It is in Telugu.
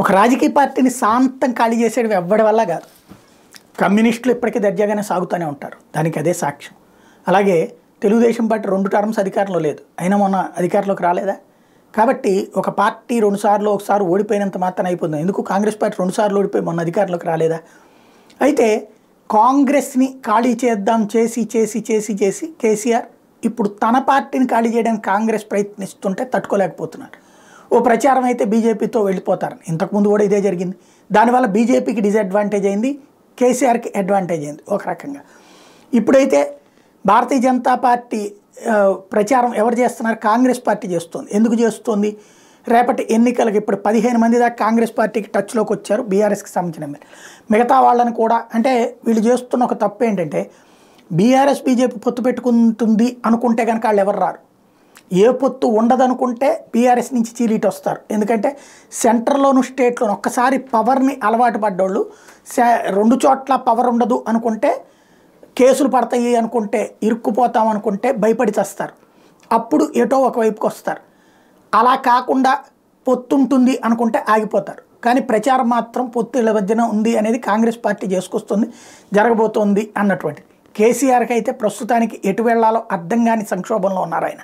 ఒక రాజకీయ పార్టీని శాంతం ఖాళీ చేసేది ఎవ్వడి వల్ల కాదు. కమ్యూనిస్టులు ఇప్పటికీ దర్జాగానే సాగుతూనే ఉంటారు, దానికి అదే సాక్ష్యం. అలాగే తెలుగుదేశం పార్టీ 2 టర్మ్స్ అధికారంలో లేదు, అయినా మొన్న అధికారంలోకి రాలేదా? కాబట్టి ఒక పార్టీ 2 సార్లు ఒకసారి ఓడిపోయినంత మాత్రం అయిపోతుంది. ఎందుకు కాంగ్రెస్ పార్టీ 2 సార్లు ఓడిపోయి మొన్న అధికారంలోకి రాలేదా? అయితే కాంగ్రెస్ని ఖాళీ చేద్దాం చేసి చేసి చేసి చేసి కేసీఆర్ ఇప్పుడు తన పార్టీని ఖాళీ చేయడానికి కాంగ్రెస్ ప్రయత్నిస్తుంటే తట్టుకోలేకపోతున్నారు. ఓ ప్రచారం అయితే బీజేపీతో వెళ్ళిపోతారు, ఇంతకుముందు కూడా ఇదే జరిగింది. దానివల్ల బీజేపీకి డిసడ్వాంటేజ్ అయింది, కేసీఆర్కి అడ్వాంటేజ్ అయింది ఒక రకంగా. ఇప్పుడైతే భారతీయ జనతా పార్టీ ప్రచారం ఎవరు చేస్తున్నారు? కాంగ్రెస్ పార్టీ చేస్తుంది. ఎందుకు చేస్తుంది? రేపటి ఎన్నికలకు ఇప్పుడు 15 మంది దాకా కాంగ్రెస్ పార్టీకి టచ్లోకి వచ్చారు, బీఆర్ఎస్కి సంబంధించిన మిగతా వాళ్ళని కూడా. అంటే వీళ్ళు చేస్తున్న ఒక తప్పు ఏంటంటే బీఆర్ఎస్ బీజేపీ పొత్తు పెట్టుకుంటుంది అనుకుంటే కనుక వాళ్ళు ఎవరు రారు. ఏ పొత్తు ఉండదనుకుంటే బీఆర్ఎస్ నుంచి చీలీటి వస్తారు. ఎందుకంటే సెంటర్లోను స్టేట్లోను ఒక్కసారి పవర్ని అలవాటు పడ్డోళ్ళు 2 చోట్ల పవర్ ఉండదు అనుకుంటే, కేసులు పడతాయి అనుకుంటే, ఇరుక్కుపోతాం అనుకుంటే భయపడి చేస్తారు. అప్పుడు ఎటో ఒకవైపుకి వస్తారు. అలా కాకుండా పొత్తు ఉంటుంది అనుకుంటే ఆగిపోతారు. కానీ ప్రచారం మాత్రం పొత్తుల మధ్యన ఉంది అనేది కాంగ్రెస్ పార్టీ చేసుకొస్తుంది, జరగబోతోంది అన్నటువంటిది. కేసీఆర్కి అయితే ప్రస్తుతానికి ఎటు వెళ్లాలో అర్థం కాని సంక్షోభంలో ఉన్నారు ఆయన.